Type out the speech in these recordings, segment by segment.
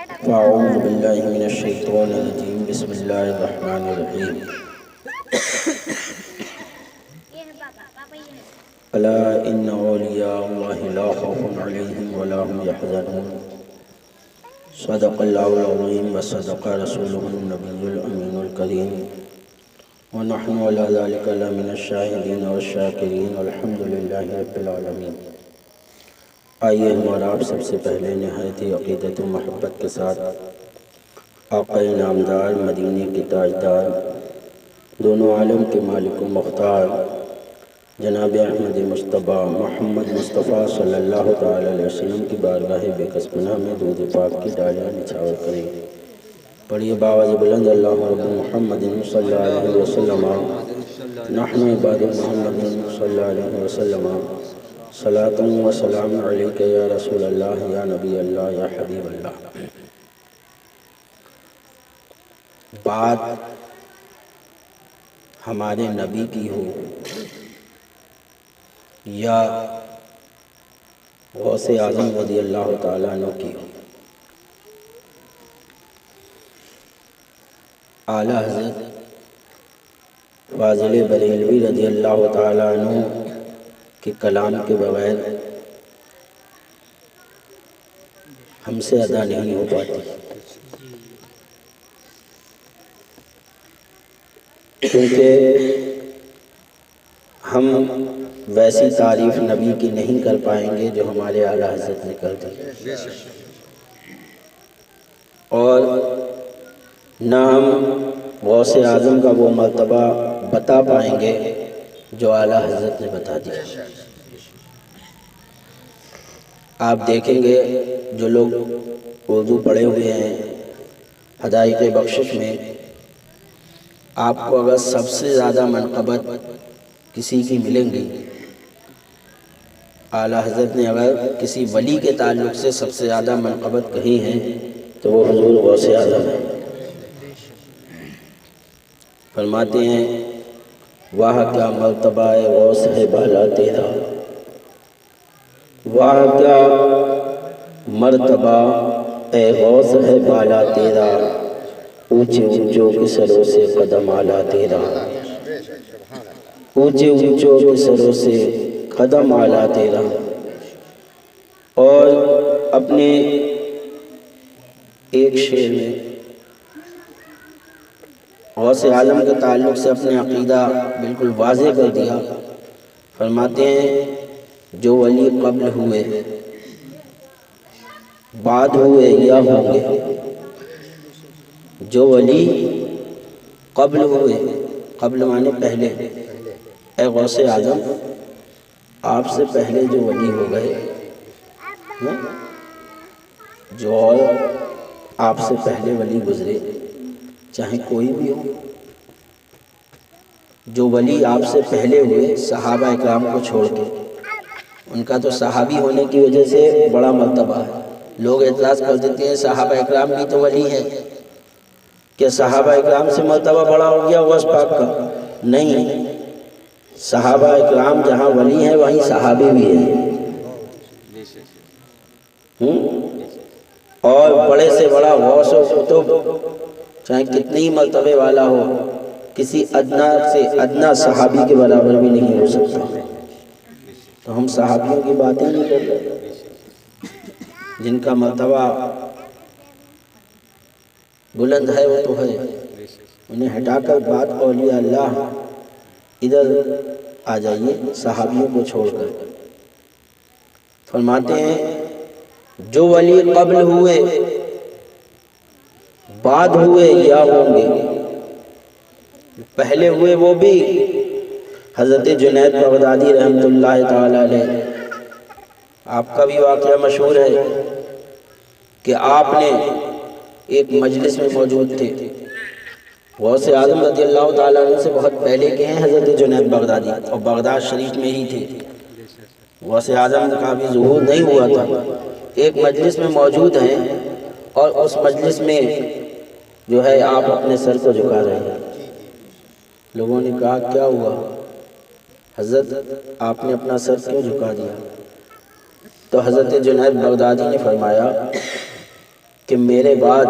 أعوذ بالله من الشيطان الرجيم بسم الله الرحمن الرحيم ألا إن أولياء الله لا خوف عليهم ولا هم يحزنون صدق الله العظيم وصدق رسوله النبي الأمين الكريم ونحن على ذلك لمن الشاهدين والشاكرين والحمد لله رب العالمين۔ آئیے ہمارا آپ سب سے پہلے نہایت ہی عقیدت و محبت کے ساتھ آقا نامدار مدینے کے تاجدار دونوں عالم کے مالک و مختار جناب احمد مصطفیٰ محمد مصطفیٰ صلی اللہ تعالی علیہ وسلم کی بارگاہ بے کس پناہ میں درود پاک کی ڈالیاں نچھاور کریں۔ پڑھیے باواز بلند اللہ رب محمد صلی اللہ علیہ وسلم نحن عباد محمد صلی اللہ علیہ وسلم صلاۃ و سلام علیک یا رسول اللہ یا نبی اللہ یا حبیب اللہ۔ بات ہمارے نبی کی ہو یا غوث اعظم رضی اللہ تعالیٰ عنہ کی ہو، اعلیٰ حضرت فاضل بریلوی رضی اللہ تعالیٰ عنہ کے کلام کے بغیر ہم سے ادا نہیں ہو پاتی، کیونکہ ہم ویسی تعریف نبی کی نہیں کر پائیں گے جو ہمارے اعلیٰ حضرت نے کر دی، اور نہ ہم غوث اعظم کا وہ مرتبہ بتا پائیں گے جو اعلیٰ حضرت نے بتا دیا۔ آپ دیکھیں گے جو لوگ اردو پڑھے ہوئے ہیں حدائق بخشش میں، آپ کو اگر سب سے زیادہ منقبت کسی کی ملیں گی، اعلیٰ حضرت نے اگر کسی ولی کے تعلق سے سب سے زیادہ منقبت کہی ہے تو وہ حضور غوث اعظم ہے۔ فرماتے ہیں واہ کیا مرتبہ غوث ہے بالا تیرا، واہ کیا مرتبہ اے غوث ہے بالا تیرا، اونچے اونچوں کے سروں سے قدم اعلیٰ تیرا، اونچے اونچوں کے سروں سے قدم اعلیٰ تیرا۔ اور اپنے ایک شعر میں غوث اعظم کے تعلق سے اپنے عقیدہ بالکل واضح کر دیا۔ فرماتے ہیں جو ولی قبل ہوئے بعد ہوئے یا ہوں گے، جو ولی قبل ہوئے، قبل مانے پہلے، اے غوث اعظم آپ سے پہلے جو ولی ہو گئے، جو اور آپ سے پہلے ولی گزرے، چاہے کوئی بھی ہو، جو ولی آپ سے پہلے ہوئے صحابہ اکرام کو چھوڑ کے، ان کا تو صحابی ہونے کی وجہ سے بڑا مرتبہ ہے۔ لوگ اعتراض کر دیتے ہیں صحابہ اکرام بھی تو ولی ہیں، کہ صحابہ اکرام سے مرتبہ بڑا ہو گیا غوث پاک کا؟ نہیں، صحابہ اکرام جہاں ولی ہیں وہیں صحابی بھی ہیں، اور بڑے سے بڑا غوث و قطب چاہے کتنے ہی مرتبے والا ہو، کسی ادنا سے ادنا صحابی کے برابر بھی نہیں ہو سکتا۔ تو ہم صحابیوں کی باتیں نہیں کرتے، جن کا مرتبہ بلند ہے وہ تو ہے، انہیں ہٹا کر بات اولیاء اللہ ادھر آ جائیے صحابیوں کو چھوڑ کر۔ فرماتے ہیں جو ولی قبل ہوئے بعد ہوئے یا ہوں گے، پہلے ہوئے وہ بھی حضرت جنید بغدادی رحمۃ اللہ تعالی علیہ، آپ کا بھی واقعہ مشہور ہے کہ آپ نے ایک مجلس میں موجود تھے، غوث اعظم رضی اللہ تعالیٰ عنہ سے بہت پہلے کے ہیں حضرت جنید بغدادی، اور بغداد شریف میں ہی تھے، غوث اعظم کا بھی ظہور نہیں ہوا تھا، ایک مجلس میں موجود ہیں، اور اس مجلس میں جو ہے آپ اپنے سر کو جھکا رہے ہیں۔ لوگوں نے کہا کیا ہوا حضرت، آپ نے اپنا سر کیوں جھکا دیا؟ تو حضرت جنید بغدادی نے فرمایا کہ میرے بعد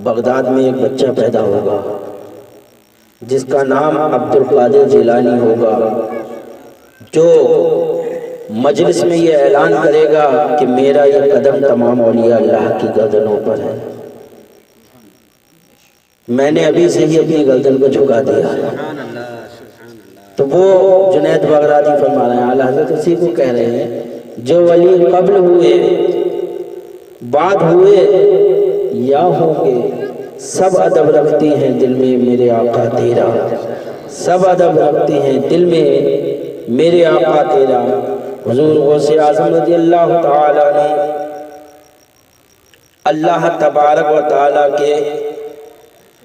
بغداد میں ایک بچہ پیدا ہوگا جس کا نام عبد القادر جیلانی ہوگا، جو مجلس میں یہ اعلان کرے گا کہ میرا یہ قدم تمام اولیاء اللہ کی گردنوں پر ہے۔ میں نے ابھی سے ہی اپنی گردن کو جھکا دیا ہے۔ تو وہ جنید بغدادی فرما رہے ہیں، اعلیٰ حضرت اسی کو کہہ رہے ہیں، جو ولی قبل ہوئے بعد ہوئے یا ہوں گے، سب ادب رکھتے ہیں دل میں میرے آقا تیرا، سب ادب رکھتے ہیں دل میں میرے آقا تیرا۔ حضور غوث اعظم رضی اللہ تعالیٰ نے اللہ تبارک و تعالیٰ کے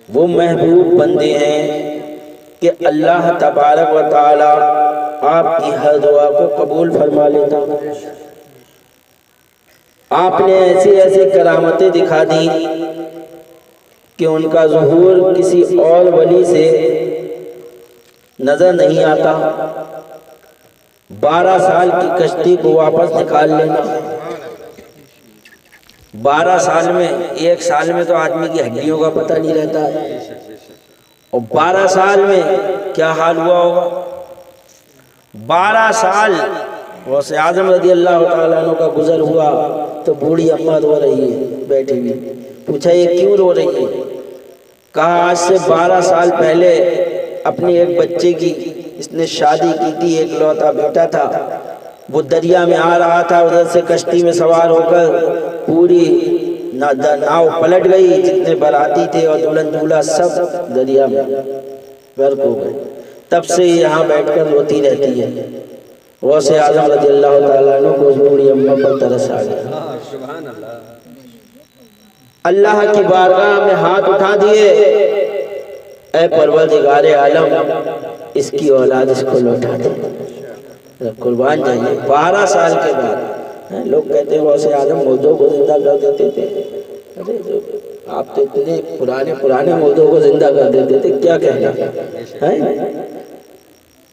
وہ محبوب بندے ہیں کہ اللہ تبارک و تعالیٰ آپ کی ہر دعا کو قبول فرما لیتا۔ آپ نے ایسی ایسی کرامتیں دکھا دی کہ ان کا ظہور کسی اور ولی سے نظر نہیں آتا۔ 12 سال کی کشتی کو واپس نکال لینا، 12 سال میں، 1 سال میں تو آدمی کی ہڈیوں کا پتہ نہیں رہتا ہے، اور 12 سال میں کیا حال ہوا ہوگا۔ 12 سال غوث اعظم رضی اللہ تعالیٰ عنہ کا گزر ہوا تو بوڑھی اماں رو رہی ہے بیٹھی ہوئی۔ پوچھا یہ کیوں رو رہی ہے؟ کہا آج سے 12 سال پہلے اپنے ایک بچے کی اس نے شادی کی تھی، ایک لوتا بیٹا تھا، وہ دریا میں آ رہا تھا، ادھر سے کشتی میں سوار ہو کر پوری ناؤ پلٹ گئی، جتنے باراتی تھے اور دلہن دولہا سب دریا میں غرق ہو گئے۔ تب سے یہاں بیٹھ کر روتی رہتی ہے۔ غوث اعظم رضی اللہ تعالیٰ عنہ کو اس بوڑھی اماں پر ترس آ گیا۔ اللہ کی بارگاہ میں ہاتھ اٹھا دیے، اے پروردگار عالم اس کی اولاد اس کو لوٹا دے۔ قربان جائیے، 12 سال کے بعد لوگ کہتے ہیں غوث اعظم مردوں کو زندہ کر دیتے تھے۔ آپ تو اتنے پرانے مردوں کو زندہ کر دیتے تھے، کیا کہنا ہے؟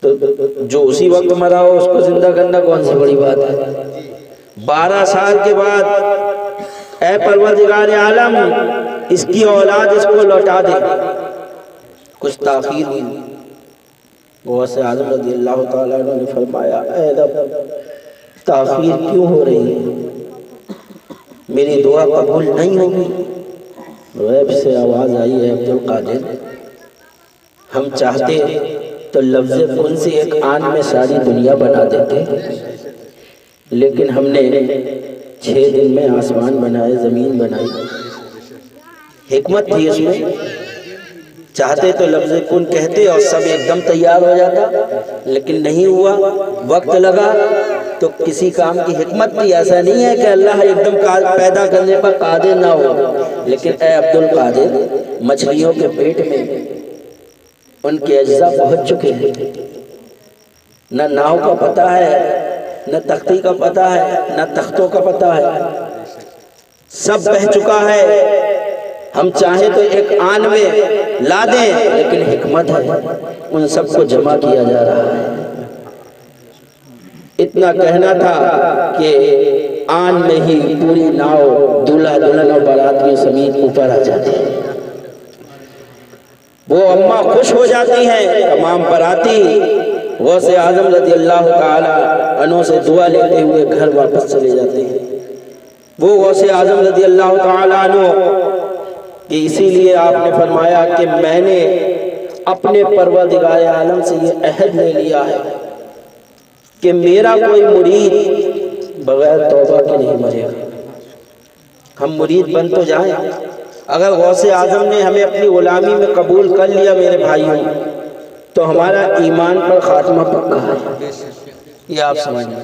تو جو اسی وقت مرا ہو اس کو زندہ کرنا کون سی بڑی بات ہے؟ 12 سال کے بعد اے پروردگار عالم اس کی اولاد اس کو لوٹا دے۔ کچھ تاخیر ہوئی، غوث اعظم رضی اللہ تعالیٰ عنہ نے فرمایا اے رب تاخیر کیوں ہو رہی ہے؟ میری دعا قبول نہیں ہوگی؟ غیب سے آواز آئی ہے عبد القادر، ہم چاہتے تو لفظ کن سے ایک آن میں ساری دنیا بنا دیتے، لیکن ہم نے 6 دن میں آسمان بنائے، زمین بنائی۔ حکمت تھی اس میں، چاہتے تو لفظ کن کہتے اور سب ایک دم تیار ہو جاتا، لیکن نہیں ہوا، وقت لگا۔ تو کسی کام کی حکمت تھی، ایسا نہیں ہے کہ اللہ ایک دم پیدا کرنے پر قادر نہ ہو، لیکن اے عبد القادر مچھلیوں کے پیٹ میں ان کے اجزاء پہنچ چکے ہیں، نہ ناؤ کا پتہ ہے، نہ تختی کا پتہ ہے، نہ تختوں کا پتہ ہے، سب بہہ چکا ہے۔ ہم چاہیں تو ایک آن میں لا دیں، لیکن حکمت ہے ان سب کو جمع کیا جا رہا ہے۔ اتنا کہنا تھا کہ آن میں ہی پوری ناؤ دولہا دلہن اور باراتیوں سمیت اوپر آ جاتی ہے۔ وہ اماں خوش ہو جاتی ہیں، تمام باراتی غوث اعظم رضی اللہ تعالی عنہ سے دعا لیتے ہوئے گھر واپس چلے جاتے ہیں۔ وہ غوث اعظم رضی اللہ تعالی عنہ کہ اسی لیے آپ نے فرمایا کہ میں نے اپنے پروردگار عالم سے یہ عہد لے لیا ہے کہ میرا کوئی مرید بغیر توبہ کے نہیں مرے گا۔ ہم مرید بن تو جائیں، اگر غوث اعظم نے ہمیں اپنی غلامی میں قبول کر لیا میرے بھائیوں، تو ہمارا ایمان پر خاتمہ پکا ہے۔ یہ آپ سمجھیں،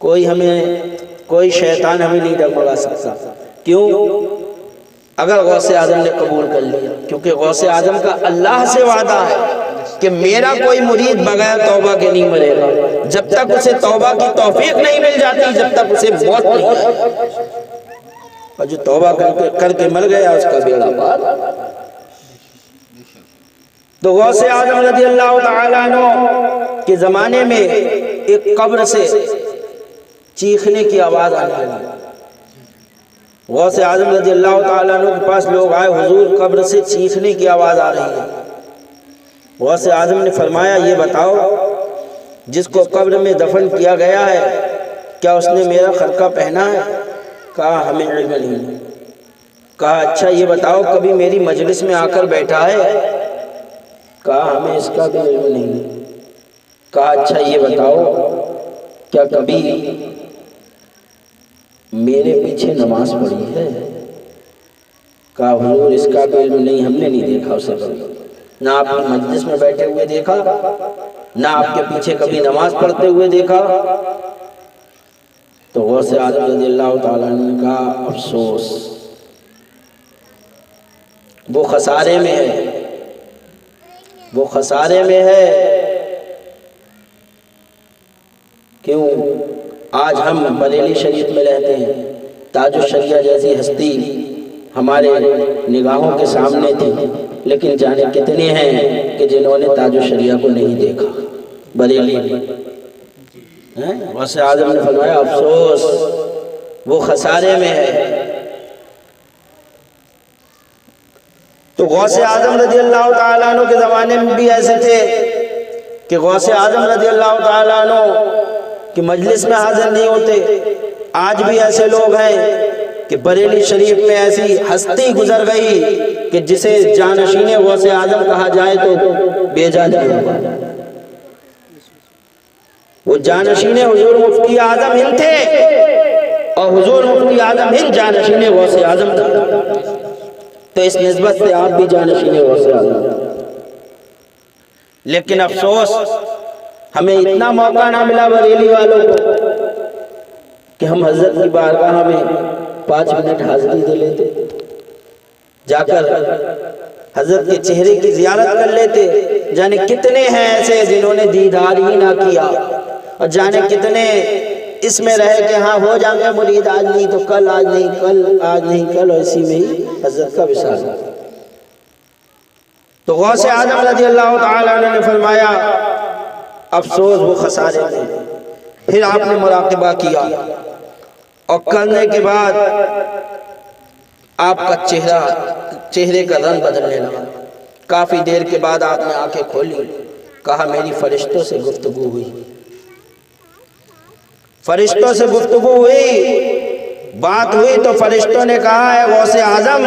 کوئی شیطان ہمیں نہیں ڈگمگا سکتا۔ کیوں؟ اگر غوث اعظم نے قبول کر لیا، کیونکہ غوث اعظم کا اللہ سے وعدہ ہے کہ میرا کوئی مرید بغیر توبہ کے نہیں مرے گا۔ جب تک اسے توبہ کی توفیق نہیں مل جاتی، جب تک اسے موت نہیں آتی، اور جو توبہ کر کے مر گیا اس کا بیڑا پار۔ تو غوث اعظم رضی اللہ تعالیٰ عنہ کے زمانے میں ایک قبر سے چیخنے کی آواز آنے لگی، غوث اعظم رضی اللہ تعالیٰ عنہ کے پاس لوگ آئے، حضور قبر سے چیخنے کی آواز آ رہی ہے۔ غوث اعظم نے فرمایا یہ بتاؤ جس کو قبر میں دفن کیا گیا ہے کیا اس نے میرا خرقہ پہنا ہے؟ کہا ہمیں علم نہیں۔ کہا اچھا یہ بتاؤ کبھی میری مجلس میں آ کر بیٹھا ہے؟ کہا ہمیں اس کا بھی علم نہیں۔ کہا اچھا یہ بتاؤ کیا کبھی میرے پیچھے نماز پڑھی ہے؟ کہا حضور اس کا بھی علم نہیں، ہم نے نہیں دیکھا اسے کبھی، نہ آپ کی مجلس میں بیٹھے ہوئے دیکھا، نہ آپ کے پیچھے کبھی نماز پڑھتے ہوئے دیکھا۔ تو غوث اعظم رضی اللہ تعالیٰ نے کہا افسوس، وہ خسارے میں ہے، وہ خسارے میں ہے۔ کیوں؟ آج ہم بریلی شریف میں رہتے ہیں، تاج الشریعہ جیسی ہستی ہمارے نگاہوں کے سامنے تھی، لیکن جانے کتنے ہیں کہ جنہوں نے تاج الشریعہ کو نہیں دیکھا بریلی میں۔ غوث اعظم نے فرمایا افسوس، وہ خسارے میں ہے۔ تو غوث اعظم رضی اللہ تعالیٰ عنہ کے زمانے میں بھی ایسے تھے کہ غوث اعظم رضی اللہ تعالیٰ عنہ کہ مجلس میں حاضر نہیں ہوتے۔ آج بھی ایسے لوگ ہیں کہ بریلی شریف میں ایسی ہستی گزر گئی کہ جسے جانشین غوث اعظم کہا جائے تو بے جا نہیں ہوگا۔ وہ جانشین حضور مفتی اعظم ہند تھے اور حضور مفتی اعظم ہند جانشین غوث اعظم تھے، تو اس نسبت سے آپ بھی جانشین غوث اعظم۔ لیکن افسوس ہمیں اتنا موقع نہ ملا بریلی والوں کو کہ ہم حضرت کی بارگاہ میں 5 منٹ حاضری دے لیتے، جا کر حضرت کے چہرے کی زیارت کر لیتے۔ جانے کتنے ہیں ایسے جنہوں نے دیدار ہی نہ کیا، اور جانے کتنے اس میں رہے کہ ہاں ہو جائیں گے مرید، آج نہیں تو کل، آج نہیں کل، آج نہیں کل، اور اسی میں ہی حضرت کا وصال۔ تو غوث اعظم رضی اللہ تعالیٰ عنہ نے فرمایا افسوس وہ خسارے میں۔ پھر آپ نے مراقبہ کیا اور کرنے کے بعد آپ کا چہرے کا رنگ بدلنے لگا۔ کافی دیر کے بعد آپ نے آنکھیں کھولی، کہا میری فرشتوں سے گفتگو ہوئی، فرشتوں سے گفتگو ہوئی، بات ہوئی تو فرشتوں نے کہا ہے غوث اعظم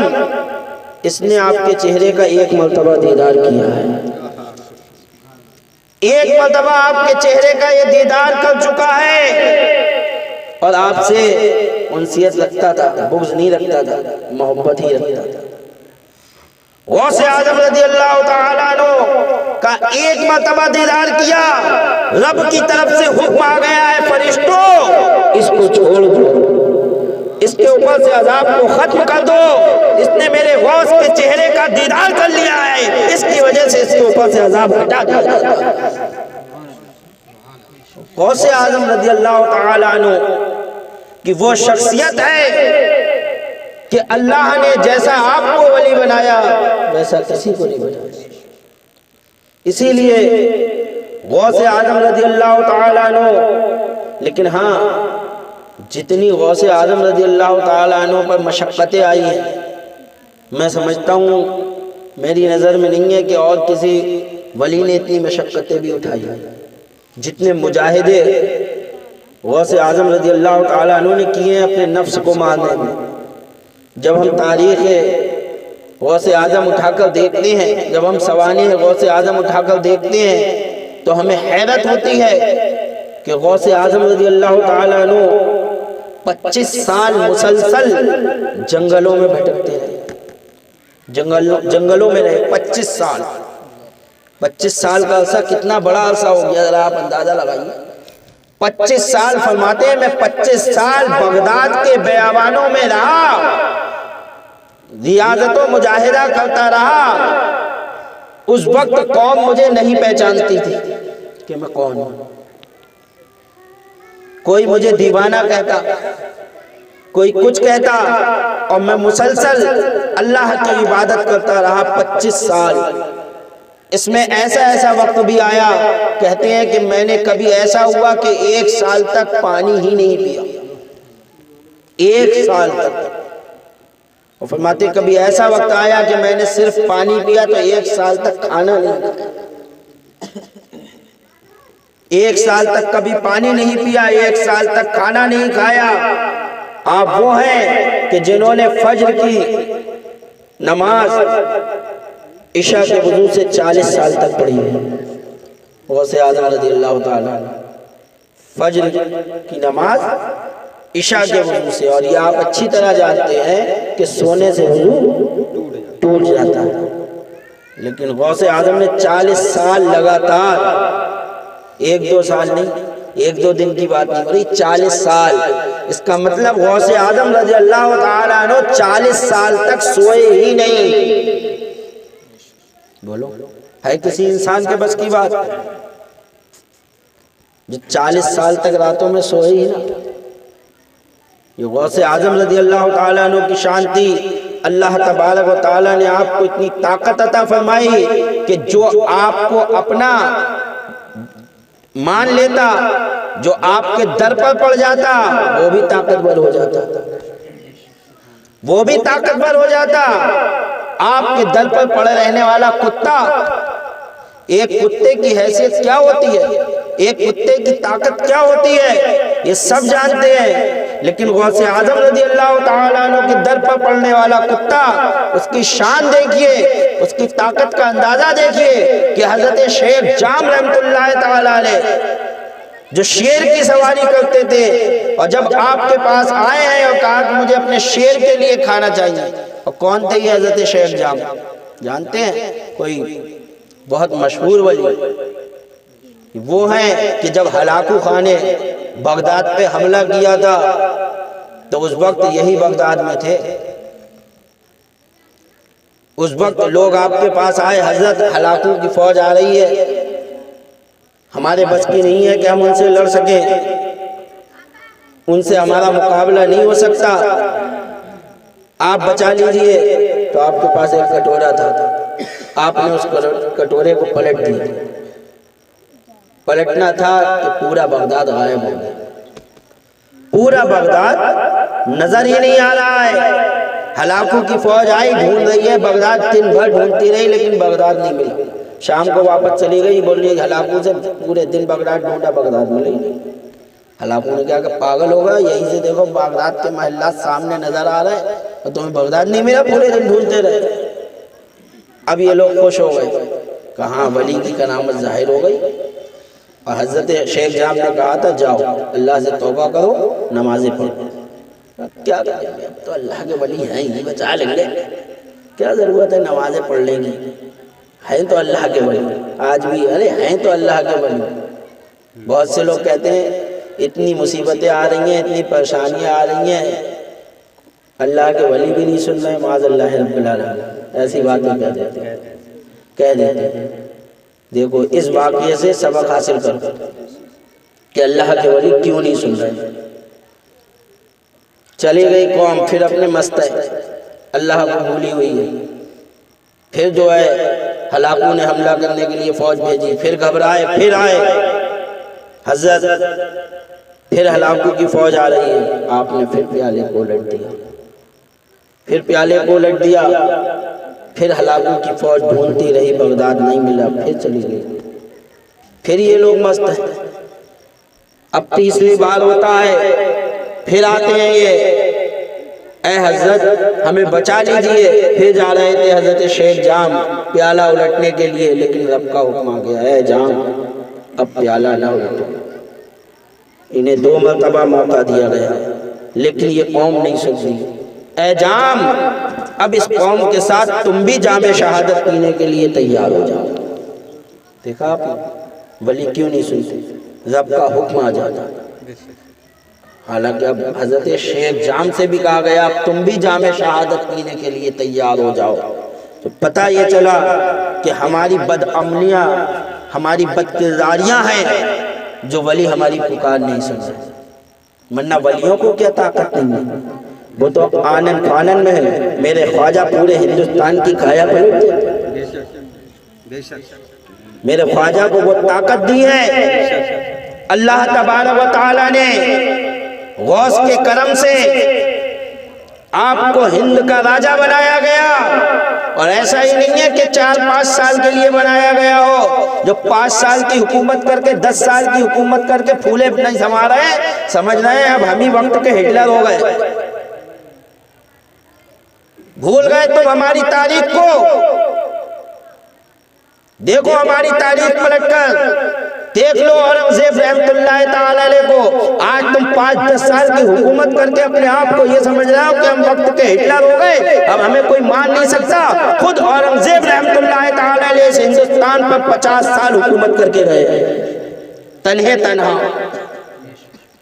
اس نے آپ کے چہرے کا 1 مرتبہ دیدار کیا ہے، 1 مرتبہ آپ کے چہرے کا یہ دیدار کر چکا ہے، اور آپ سے انسیت رکھتا تھا، بغض نہیں رکھتا تھا، محبت ہی رکھتا تھا۔ غوث اعظم رضی اللہ تعالیٰ عنہ کا 1 مرتبہ دیدار کیا، رب کی طرف سے حکم آ گیا ہے فرشتوں اس کو چھوڑ دو، اس کے اوپر سے عذاب کو ختم کر دو، اس نے میرے غوث کے چہرے کا دیدار کر لیا ہے، اس کی وجہ سے اس کے اوپر سے عذاب ہٹا دیا جاتا۔ غوث اعظم رضی اللہ تعالیٰ عنہ کی وہ شخصیت ہے کہ اللہ نے جیسا آپ کو ولی بنایا ویسا کسی کو نہیں بنایا۔ اسی لیے غوث اعظم رضی اللہ تعالیٰ عنہ، لیکن ہاں جتنی غوث اعظم رضی اللہ تعالیٰ عنہ پر مشقتیں آئی ہیں، میں سمجھتا ہوں میری نظر میں نہیں ہے کہ اور کسی ولی نے اتنی مشقتیں بھی اٹھائی ہیں جتنے مجاہدے غوث اعظم رضی اللہ تعالیٰ عنہ نے کیے ہیں اپنے نفس کو مارنے میں۔ جب ہم تاریخ غوث اعظم اٹھا کر دیکھتے ہیں، جب ہم سوانح غوث اعظم اٹھا کر دیکھتے ہیں تو ہمیں حیرت ہوتی ہے کہ غوث اعظم رضی اللہ تعالیٰ عنہ 25 سال مسلسل جنگلوں میں بھٹکتے رہے، جنگلوں میں رہے 25 سال۔ 25 سال کا عرصہ کتنا بڑا عرصہ ہو گیا، ذرا آپ اندازہ لگائیے۔ 25 سال فرماتے ہیں میں 25 سال بغداد کے بیابانوں میں رہا، ریاضت و مجاہدہ کرتا رہا۔ اس وقت قوم مجھے نہیں پہچانتی تھی کہ میں کون ہوں، کوئی مجھے دیوانہ کہتا، کوئی کچھ کہتا، اور میں مسلسل اللہ کی عبادت کرتا رہا 25 سال۔ اس میں ایسا وقت بھی آیا، کہتے ہیں کہ میں نے کبھی ایسا ہوا کہ 1 سال تک پانی ہی نہیں پیا، 1 سال تک اور فرماتے کبھی ایسا وقت آیا کہ میں نے صرف پانی پیا تو 1 سال تک کھانا نہیں کھایا، 1 سال تک کبھی پانی نہیں پیا، 1 سال تک کھانا نہیں کھایا۔ آپ وہ ہیں کہ جنہوں نے فجر کی نماز عشاء کے وضو سے 40 سال تک پڑھی ہے۔ غوث اعظم رضی اللہ تعالیٰ فجر کی نماز عشاء کے وضو سے، اور یہ آپ اچھی طرح جانتے ہیں کہ سونے سے وضو ٹوٹ جاتا ہے، لیکن غوث اعظم نے 40 سال لگاتار، 1-2 سال نہیں، 1-2 دن کی بات نہیں ہو رہی، 40 سال۔ اس کا مطلب غوث اعظم رضی اللہ تعالیٰ عنہ 40 سال تک سوئے ہی نہیں۔ بولو ہے کسی انسان کے بس کی بات جو 40 سال تک راتوں میں سوئے ہی نہ؟ یہ غوث اعظم رضی اللہ تعالیٰ عنہ کی شان تھی۔ اللہ تبارک و تعالیٰ نے آپ کو اتنی طاقت عطا فرمائی کہ جو آپ کو اپنا مان لیتا، جو آپ کے در پر پڑ جاتا، وہ بھی طاقتور ہو جاتا، وہ بھی طاقتور ہو جاتا۔ آپ کے در پر پڑے رہنے والا کتا، ایک کتے کی حیثیت کیا ہوتی ہے، ایک کتے کی طاقت کیا ہوتی ہے، یہ سب جانتے ہیں، لیکن غوث اعظم رضی اللہ تعالیٰ عنہ کے در پر پڑنے والا کتا، اس کی شان دیکھیے، اس کی طاقت کا اندازہ دیکھیے کہ حضرت شیخ جام رحمت اللہ تعالیٰ علیہ جو شیر کی سواری کرتے تھے، اور جب آپ کے پاس آئے ہیں اور کہا کہ مجھے اپنے شیر کے لیے کھانا چاہیے، اور کون تھے یہ حضرت شیخ جام؟ جانتے ہیں؟ کوئی بہت مشہور ولی، وہ ہیں کہ جب ہلاکو خان نے بغداد پہ حملہ کیا تھا تو اس وقت یہی بغداد میں تھے۔ اس وقت لوگ آپ کے پاس آئے، حضرت ہلاکو کی فوج آ رہی ہے، ہمارے بس کی نہیں ہے کہ ہم ان سے لڑ سکیں، ان سے ہمارا مقابلہ نہیں ہو سکتا، آپ بچا لیجئے۔ تو آپ کے پاس ایک کٹورا تھا، آپ نے اس کٹورے کو پلٹ دیا۔ پلٹنا تھا کہ پورا بغداد غائب ہو گیا، پورا بغداد نظر ہی نہیں آ رہا ہے۔ ہلاکو کی فوج آئی، ڈھونڈ رہی ہے، بغداد دن بھر ڈھونڈتی رہی لیکن بغداد نہیں ملا۔ شام کو واپس چلی گئی، بول رہی ہلاکو سے پورے دن بغداد ڈھونڈا، بغداد ملے ہی نہیں۔ ہلاکو نے کہا کہ پاگل ہوگا، یہیں سے دیکھو بغداد کے محلات سامنے نظر آ رہے ہیں اور تمہیں بغداد نہیں ملا، پورے دن ڈھونڈتے رہے۔ اب یہ لوگ خوش ہو گئے، کہاں ولی کی کرامت ظاہر ہو گئی، اور حضرت شیخ جام نے کہا تھا جاؤ اللہ سے توبہ کرو، نمازیں پڑھو۔ کیا کریں گے، تو اللہ کے ولی ہیں ہی، بچا لیں گے، کیا ضرورت ہے نمازیں پڑھ لیں گی، ہیں تو اللہ کے ولی، آج بھی ارے ہیں تو اللہ کے ولی۔ بہت سے لوگ کہتے ہیں اتنی مصیبتیں آ رہی ہیں، اتنی پریشانیاں آ رہی ہیں، اللہ کے ولی بھی نہیں سن رہے، معاذ اللہ رب العالمین، ایسی باتیں کہہ دیتے ہیں۔ دیکھو اس واقعے سے سبق حاصل کرو کہ اللہ کے ولی کیوں نہیں سن رہے۔ چلی گئی قوم، پھر اپنے مست ہے، اللہ کو بھولی ہوئی ہے۔ پھر جو ہے ہلاکو نے حملہ کرنے کے لیے فوج بھیجی، پھر گھبرائے، پھر آئے حضرت، پھر ہلاکو کی فوج آ رہی ہے، آپ نے پھر پیالے کو الٹ دیا، پھر پیالے کو الٹ دیا، پھر ہلاکو کی فوج ڈھونڈتی رہی، بغداد نہیں ملا، پھر چلی گئی۔ پھر یہ لوگ مست ہیں، اب تیسری بار ہوتا ہے، پھر آتے ہیں یہ، اے حضرت ہمیں بچا لیجئے۔ پھر جا رہے تھے حضرت شیخ جام پیالہ الٹنے کے لیے، لیکن رب کا حکم آ گیا، اے جام اب پیالہ نہ الٹو۔ انہیں 2 مرتبہ موقع دیا گیا لیکن یہ قوم نہیں سنتی۔ اے جام اب اس قوم کے ساتھ تم بھی جام شہادت پینے کے لیے تیار ہو جاؤ۔ دیکھا آپ نے ولی کیوں نہیں سنتے، رب کا حکم آ جاتا۔ حالانکہ اب حضرت شیخ جام سے بھی کہا گیا اب تم بھی جام شہادت پینے کے لیے تیار ہو جاؤ۔ تو پتہ یہ چلا کہ ہماری بدعملیاں، ہماری بدکرداریاں ہیں جو ولی ہماری پکار نہیں سن سکتے، ورنہ ولیوں کو کیا طاقت نہیں ہے، وہ تو آنن فانن میں ہے۔ میرے خواجہ پورے ہندوستان کی کایا پلٹ دیتے، میرے خواجہ کو وہ طاقت دی ہے۔ اللہ تبارک و تعالیٰ نے غوث کے کرم سے آپ کو ہند کا راجہ بنایا گیا، اور ایسا ہی نہیں ہے کہ 4-5 سال کے لیے بنایا گیا ہو۔ جو 5 سال کی حکومت کر کے 10 سال کی حکومت کر کے پھولے نہیں سما رہے، سمجھ رہے ہیں اب ہم ہی وقت کے ہٹلر ہو گئے۔ بھول گئے تم ہماری تاریخ کو؟ دیکھو ہماری تاریخ پلٹ کر دیکھ لو اورنگزیب رحمت اللہ تعالی علیہ کو۔ آج تم 5-10 سال کی حکومت کر کے اپنے آپ کو یہ سمجھ رہے ہو کہ ہم وقت کے ہٹلر ہو گئے، اب ہمیں کوئی مان نہیں سکتا۔ خود اورنگزیب رحمت اللہ تعالی علیہ سے ہندوستان پر 50 سال حکومت کر کے گئے، تنہے تنہا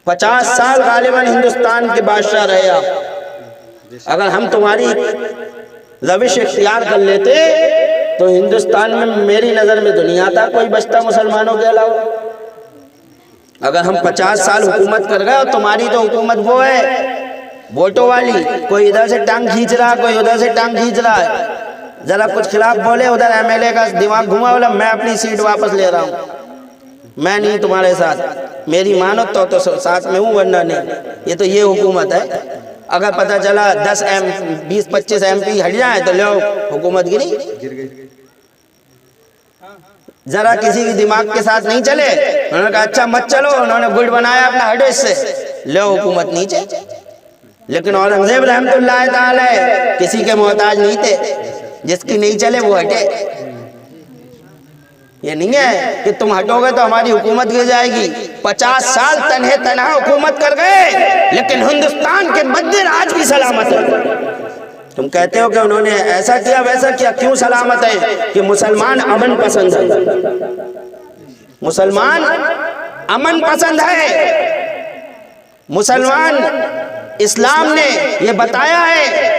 50 سال غالباً ہندوستان کے بادشاہ رہے آپ۔ اگر ہم تمہاری روش اختیار کر لیتے تو ہندوستان میں میری نظر میں دنیا تھا کوئی بچتا مسلمانوں کے علاوہ۔ اگر ہم 50 سال حکومت کر گئے اور تمہاری تو حکومت وہ ہے ووٹوں والی، کوئی ادھر سے ٹانگ کھینچ رہا ہے، کوئی ادھر سے ٹانگ کھینچ رہا ہے، ذرا کچھ خلاف بولے ادھر ایم ایل اے کا دماغ گھما، بولا میں اپنی سیٹ واپس لے رہا ہوں، میں نہیں تمہارے ساتھ، میری مانو تو ساتھ میں ہوں ورنہ نہیں۔ یہ تو یہ حکومت ہے۔ اگر پتہ چلا 20-25 ایم پی ہٹ جائیں تو لو حکومت گری۔ ذرا کسی کی دماغ کے ساتھ نہیں چلے، انہوں نے کہا اچھا مت چلو، انہوں نے گڑ بنایا اپنا ہٹو اس سے، لو حکومت نیچے۔ لیکن اورنگزیب رحمت اللہ تعالی کسی کے محتاج نہیں تھے، جس کی نہیں چلے وہ ہٹے۔ یہ نہیں ہے کہ تم ہٹو گے تو ہماری حکومت گر جائے گی۔ 50 سال تنہے تنہا حکومت کر گئے، لیکن ہندوستان کے مندر آج بھی سلامت ہے۔ تم کہتے ہو کہ انہوں نے ایسا کیا ویسا کیا، کیوں سلامت ہے؟ کہ مسلمان امن پسند ہے، مسلمان امن پسند ہے۔ مسلمان اسلام نے یہ بتایا ہے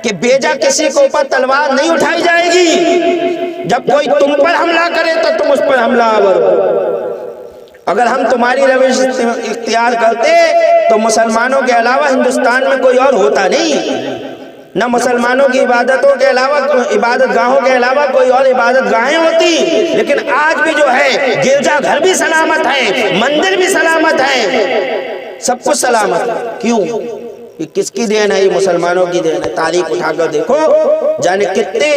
کہ بیجا کسی کو اوپر تلوار نہیں اٹھائی جائے گی، جب کوئی تم پر حملہ کرے تو تم اس پر حملہ آور ہو۔ اگر ہم تمہاری روش اختیار کرتے تو مسلمانوں کے علاوہ ہندوستان میں کوئی اور ہوتا نہیں، نہ مسلمانوں کی عبادتوں کے علاوہ، عبادت گاہوں کے علاوہ کوئی اور عبادت گاہیں ہوتی۔ لیکن آج بھی جو ہے گرجا گھر بھی سلامت ہے، مندر بھی سلامت ہے، سب کچھ سلامت ہے۔ کیوں؟ یہ کس کی دین ہے؟ یہ مسلمانوں کی دین ہے۔ تاریخ اٹھا کر دیکھو، جانے کتنے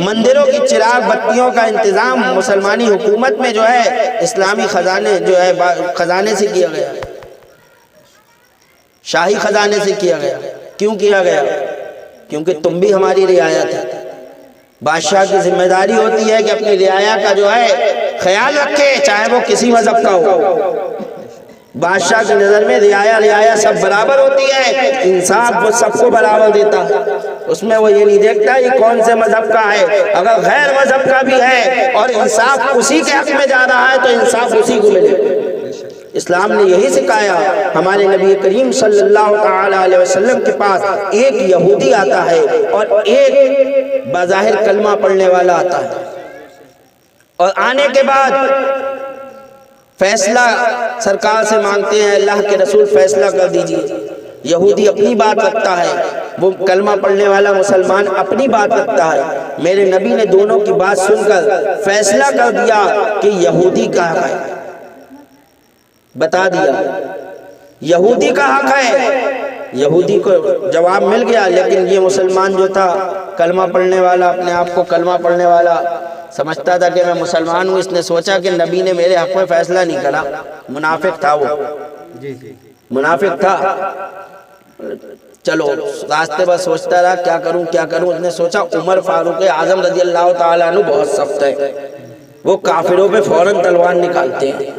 مندروں کی چراغ بتیوں کا انتظام مسلمانی حکومت میں جو ہے اسلامی خزانے جو ہے خزانے سے کیا گیا، شاہی خزانے سے کیا گیا۔ کیوں کیا گیا؟ کیونکہ تم بھی ہماری رعایت ہے۔ بادشاہ کی ذمہ داری ہوتی ہے کہ اپنی رعایا کا جو ہے خیال رکھے، چاہے وہ کسی مذہب کا ہو۔ بادشاہ کی نظر میں رعایا سب برابر ہوتی ہے، انصاف وہ سب کو برابر دیتا ہے۔ اس میں وہ یہ نہیں دیکھتا یہ کون سے مذہب کا ہے، اگر غیر مذہب کا بھی ہے اور انصاف اسی کے حق میں جا رہا ہے تو انصاف اسی کو ملے۔ اسلام نے یہی سکھایا۔ ہمارے نبی کریم صلی اللہ تعالی علیہ وسلم کے پاس ایک یہودی آتا ہے اور ایک بظاہر کلمہ پڑھنے والا آتا ہے، اور آنے کے بعد فیصلہ سرکار سے مانگتے ہیں، اللہ کے رسول فیصلہ کر دیجئے۔ یہودی اپنی بات رکھتا ہے، وہ کلمہ پڑھنے والا مسلمان اپنی بات رکھتا ہے۔ میرے نبی نے دونوں کی بات سن کر فیصلہ کر دیا کہ یہودی کا حق ہے، بتا دیا یہودی کا حق ہے۔ یہودی کو جواب مل گیا، لیکن یہ مسلمان جو تھا کلمہ پڑھنے والا، اپنے آپ کو کلمہ پڑھنے والا سمجھتا تھا کہ میں مسلمان ہوں، اس نے سوچا کہ نبی نے میرے حق میں فیصلہ نہیں کرا۔ منافق تھا، وہ منافق تھا۔ چلو راستے پر سوچتا رہا کیا کروں کیا کروں۔ اس نے سوچا عمر فاروق اعظم رضی اللہ تعالیٰ عنہ بہت سخت ہے، وہ کافروں پہ فوراً تلوار نکالتے ہیں۔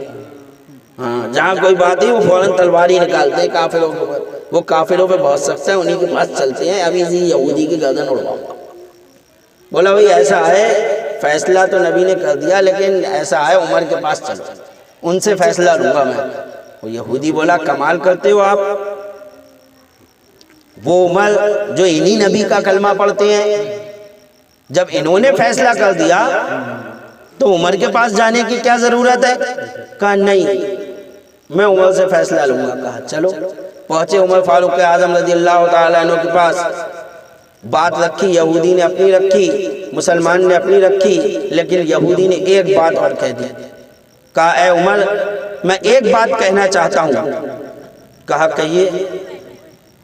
ہاں، جہاں کوئی بات ہے وہ فوراً تلوار ہی نکالتے ہیں کافروں کے اوپر، وہ کافروں پہ بہت سخت ہے، انہی کے پاس چلتے ہیں، ابھی اسی یہودی کی گردن اڑواؤں گا۔ بولا بھئی ایسا ہے، فیصلہ تو نبی نے کر دیا، لیکن ایسا ہے عمر کے پاس چلو، ان سے فیصلہ لوں گا میں۔ وہ یہودی بولا کمال کرتے ہو آپ، وہ عمر جو انہی نبی کا کلمہ پڑھتے ہیں، جب انہوں نے فیصلہ کر دیا تو عمر کے پاس جانے کی کیا ضرورت ہے؟ کہا نہیں، میں عمر سے فیصلہ لوں گا۔ کہا چلو، پہنچے عمر فاروق اعظم رضی اللہ تعالیٰ عنہ کے پاس، بات رکھی، یہودی نے اپنی رکھی، مسلمان نے اپنی رکھی، لیکن یہودی نے ایک بات اور کہہ دی۔ کہا اے عمر، میں ایک بات کہنا چاہتا ہوں۔ کہا کہیے۔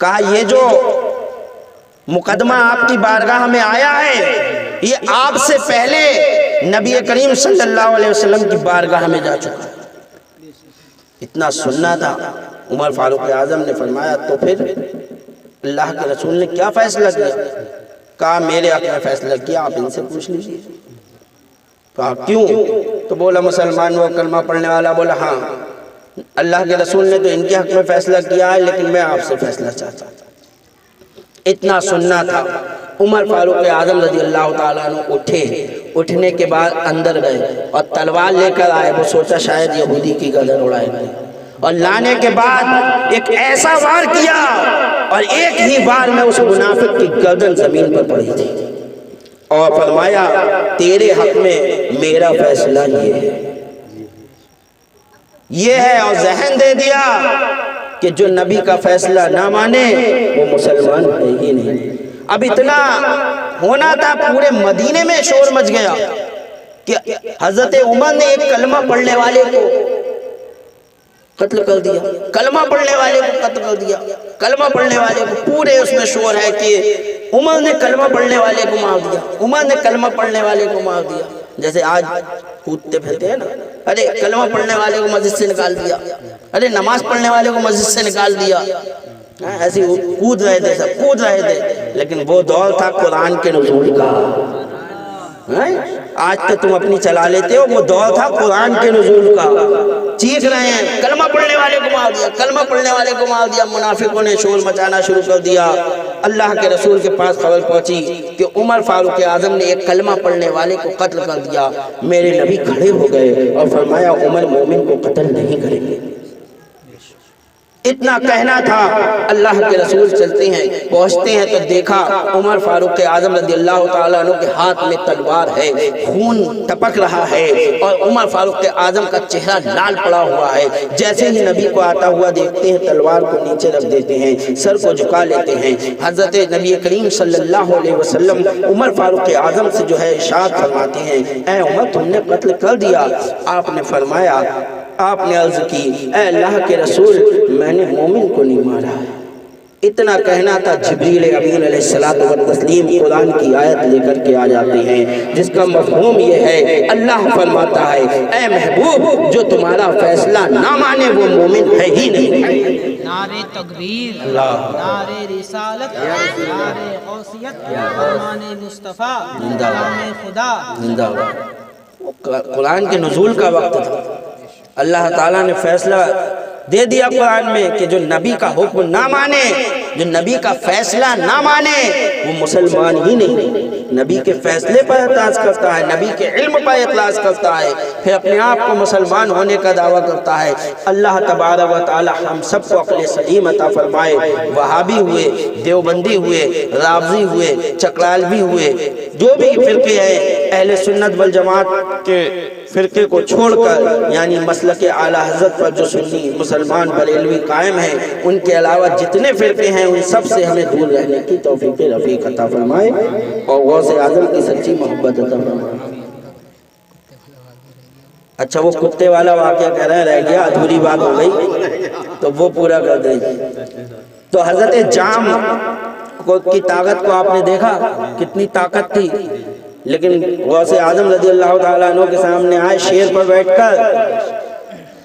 کہا یہ جو مقدمہ آپ کی بارگاہ میں آیا ہے، یہ آپ سے پہلے نبی کریم صلی اللہ علیہ وسلم کی بارگاہ میں جا چکا ہے۔ اتنا سننا تھا۔ عمر فاروق اعظم نے فرمایا تو پھر اللہ کے رسول نے کیا فیصلہ کیا؟ کہا میرے حق میں فیصلہ کیا، آپ ان سے پوچھ لیجیے۔ کہا کیوں؟ تو بولا مسلمان وہ کلمہ پڑھنے والا بولا ہاں اللہ کے رسول نے تو ان کے حق میں فیصلہ کیا ہے لیکن میں آپ سے فیصلہ چاہتا ہوں۔ اتنا سننا تھا۔ عمر فاروق اعظم رضی اللہ تعالیٰ عنہ اٹھے، اٹھنے کے بعد اندر گئے اور تلوار لے کر آئے۔ وہ سوچا شاید یہودی کی گردن اڑائے گئے، اور لانے کے بعد ایک ایسا وار کیا اور ایک ہی وار میں اس منافق کی گردن زمین پر پڑی تھی، اور فرمایا تیرے حق میں میرا فیصلہ یہ ہے، اور ذہن دے دیا کہ جو نبی کا فیصلہ نہ مانے وہ مسلمان ہے ہی نہیں۔ اب اتنا ہونا تھا، پورے مدینے میں شور مچ گیا کہ حضرت عمر نے ایک کلمہ پڑھنے والے کو قتل کر دیا، کلمہ پڑھنے والے کو قتل کر دیا، کلمہ پڑھنے والے کو۔ پورے اس میں شور ہے کہ عمر نے کلمہ پڑھنے والے کو مار دیا، عمر نے کلمہ پڑھنے والے کو مار دیا۔ جیسے آج کودتے پھرتے ہیں نا، ارے کلمہ پڑھنے والے کو مسجد سے نکال دیا، ارے نماز پڑھنے والے کو مسجد سے نکال دیا، ایسے کود رہے تھے، سب کود رہے تھے۔ لیکن وہ دور تھا قرآن کے نزول کا۔ آج تو تم اپنی چلا لیتے ہو، وہ دور تھا قرآن کے نزول کا۔ چیخ رہے ہیں کلمہ پڑھنے والے کو مار دیا، کلمہ پڑھنے والے کو مار دیا۔ منافقوں نے شور مچانا شروع کر دیا۔ اللہ کے رسول کے پاس خبر پہنچی کہ عمر فاروق اعظم نے ایک کلمہ پڑھنے والے کو قتل کر دیا۔ میرے نبی کھڑے ہو گئے اور فرمایا عمر مومن کو قتل نہیں کریں گے۔ اتنا کہنا تھا، اللہ کے رسول چلتے ہیں، پہنچتے ہیں تو دیکھا عمر فاروق اعظم رضی اللہ تعالیٰ عنہ کے ہاتھ میں تلوار ہے، خون ٹپک رہا ہے، اور عمر فاروق اعظم کا چہرہ لال پڑا ہوا ہے۔ جیسے ہی نبی کو آتا ہوا دیکھتے ہیں، تلوار کو نیچے رکھ دیتے ہیں، سر کو جھکا لیتے ہیں۔ حضرت نبی کریم صلی اللہ علیہ وسلم عمر فاروق اعظم سے جو ہے ارشاد فرماتے ہیں، اے عمر تم نے قتل کر دیا۔ آپ نے فرمایا، آپ نے عرض کی اے اللہ کے رسول میں نے مومن کو نہیں مارا ہے۔ اتنا کہنا تھا، جبریل امین علیہ الصلوۃ والتسلیم قرآن کی آیت لے کر کے آ جاتے ہیں جس کا مفہوم یہ ہے، اللہ فرماتا ہے اے محبوب جو تمہارا فیصلہ نہ مانے وہ مومن ہے ہی نہیں۔ نعرے تکبیر، نعرے رسالت، نعرے غوثیت، فرمان مصطفیٰ، کلام خدا زندہ باد۔ قرآن کے نزول کا وقت تھا، اللہ تعالیٰ نے فیصلہ دے دیا قرآن میں کہ جو نبی کا حکم نہ مانے، جو نبی کا فیصلہ نہ مانے وہ مسلمان ہی نہیں۔ نبی کے فیصلے پر اعتراض کرتا ہے، نبی کے علم پر اعتراض کرتا ہے، پھر اپنے آپ کو مسلمان ہونے کا دعویٰ کرتا ہے۔ اللہ تبارک و تعالی ہم سب کو عقل سلیم عطا فرمائے۔ وہابی ہوئے، دیوبندی ہوئے، رافضی ہوئے، چکرالوی ہوئے، جو بھی فرقے ہیں، اہل سنت والجماعت کے فرقے کو چھوڑ کر یعنی مسلک اعلیٰ حضرت پر جو سنی مسلمان بریلوی قائم ہیں، ان کے علاوہ جتنے فرقے ہیں ان سب سے ہمیں دور رہنے کی توفیق رفیق عطا فرمائے اور غوث اعظم کی سچی محبت عطا فرمائے۔ اچھا وہ کتے والا واقعہ کہہ رہے ہیں، رہ گیا، ادھوری بات ہو گئی تو وہ پورا کر دیں۔ تو حضرت جام کی طاقت کو آپ نے دیکھا، کتنی طاقت تھی، لیکن غوث اعظم رضی اللہ تعالیٰ عنہ کے سامنے آئے شیر پر بیٹھ کر،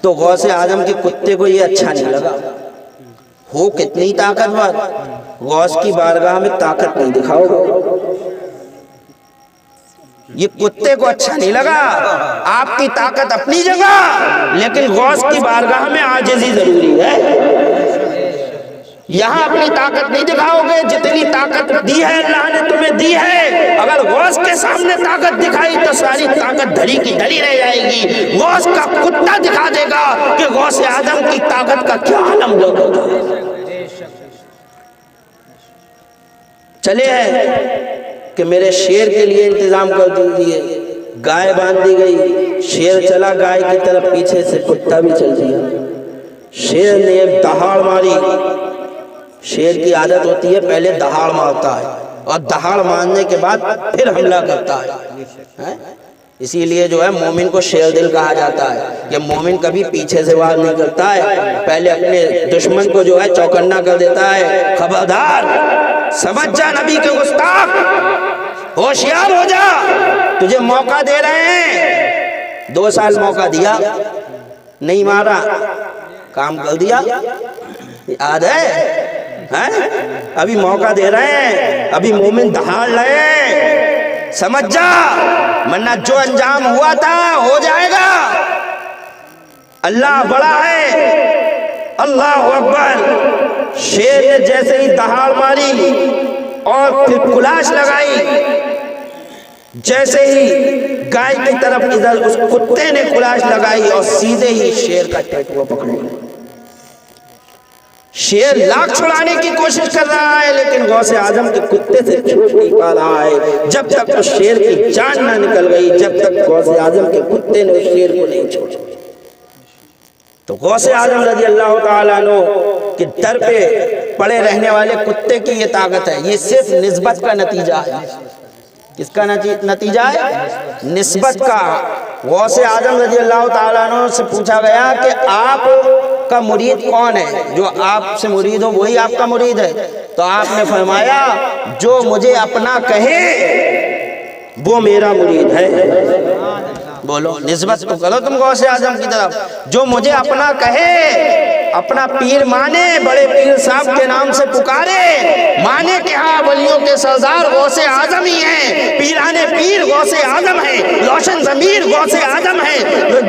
تو غوث اعظم کے کتے کو یہ اچھا نہیں لگا۔ ہو کتنی طاقتور، غوث کی بارگاہ میں طاقت نہیں دکھاؤ گے۔ یہ کتے کو اچھا نہیں لگا، آپ کی طاقت اپنی جگہ لیکن غوث کی بارگاہ میں عاجزی ضروری ہے۔ یہاں اپنی طاقت نہیں دکھاؤ گے، جتنی طاقت دی ہے اللہ نے تمہیں دی ہے، اگر غوث کے سامنے طاقت دکھائی تو ساری طاقت دھری کی دھری رہ جائے گی۔ غوث کا کتا دکھا دے گا کہ غوث اعظم کی طاقت کا کیا عالم ہوگا۔ چلے ہیں کہ میرے شیر کے لیے انتظام کر دیجیے، گائے باندھ دی گئی، شیر چلا گائے کی طرف، پیچھے سے کتا بھی چل دیا۔ شیر نے ایک دہاڑ ماری، شیر کی عادت ہوتی ہے پہلے دہاڑ مارتا ہے اور دہاڑ مارنے کے بعد پھر حملہ کرتا ہے۔ اسی لیے جو ہے مومن کو شیر دل کہا جاتا ہے کہ مومن کبھی پیچھے سے وار نہیں کرتا ہے، پہلے اپنے دشمن کو جو ہے چوکنا کر دیتا ہے، خبردار سمجھ جا نبی کے گستاخ، ہوشیار ہو جا، تجھے موقع دے رہے ہیں۔ 2 سال موقع دیا، نہیں مارا، کام کر دیا، یاد ہے؟ ابھی موقع دے رہے ہیں، ابھی مومن دہاڑ رہے ہیں، سمجھ جا، ورنہ جو انجام ہوا تھا ہو جائے گا۔ اللہ بڑا ہے، اللہ اکبر۔ شیر نے جیسے ہی دہاڑ ماری اور پھر کلاش لگائی، جیسے ہی گائے کی طرف ادھر اس کتے نے کلاش لگائی اور سیدھے ہی شیر کا ٹیٹوا پکڑ لیا۔ شیر لاکھ چھڑانے کی کوشش کر رہا ہے لیکن غوث اعظم کے کتے سے چھوٹ نہیں پا رہا ہے۔ جب تک اس شیر کی جان نہ نکل گئی، جب تک غوث اعظم کے کتے نے اس شیر کو نہیں چھوڑا۔ تو غوث اعظم رضی اللہ تعالیٰ عنہ کہ در پہ پڑے رہنے والے کتے کی یہ طاقت ہے، یہ صرف نسبت کا نتیجہ ہے۔ کس کا نتیجہ ہے؟ نسبت کا۔ غوث اعظم رضی اللہ تعالیٰ عنہ سے پوچھا گیا کہ آپ کا مرید کون ہے؟ جو آپ سے مرید ہو وہی آپ کا مرید ہے؟ تو آپ نے فرمایا جو مجھے اپنا کہے وہ میرا مرید ہے۔ بولو، نسبت تو کرو تم غوث اعظم کی طرف۔ جو مجھے اپنا کہے، اپنا پیر مانے، بڑے پیر صاحب کے نام سے پکارے، مانے کہ ہاں ولیوں کے سردار غوث اعظم ہی ہیں، پیرانے پیر غوث اعظم ہیں، روشن ضمیر غوث اعظم ہیں،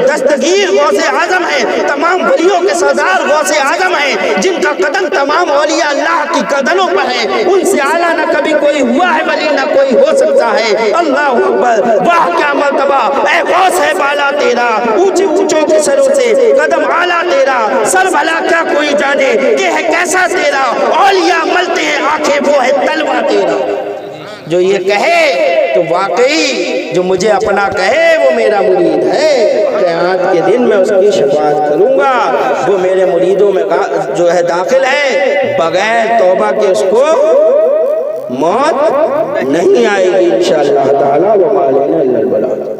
دستگیر غوث اعظم ہیں، تمام ولیوں کے سردار غوث اعظم ہیں، جن کا قدم تمام اولیاء اللہ کی قدموں پر ہے، ان سے اعلیٰ نہ کبھی کوئی ہوا ہے ولی نہ کوئی ہو سکتا ہے۔ اللہ اکبر، واہ کیا مرتبہ، اے غوث ہے بالا تیرا، اونچے اونچوں کے سروں سے قدم اعلیٰ تیرا، سر بھلا کیا کوئی جانے کہ ہے کیسا تیرا، اولیاء ملتے ہیں آنکھیں وہ ہے تلوہ تیرا۔ جو یہ کہے تو واقعی جو مجھے اپنا کہے وہ میرا مرید ہے، قیامت کے دن میں اس کی شفاعت کروں گا، وہ میرے مریدوں میں جو ہے داخل ہے، بغیر توبہ کے اس کو موت نہیں آئے گی انشاءاللہ تعالی۔ وما علینا الا البلاغ۔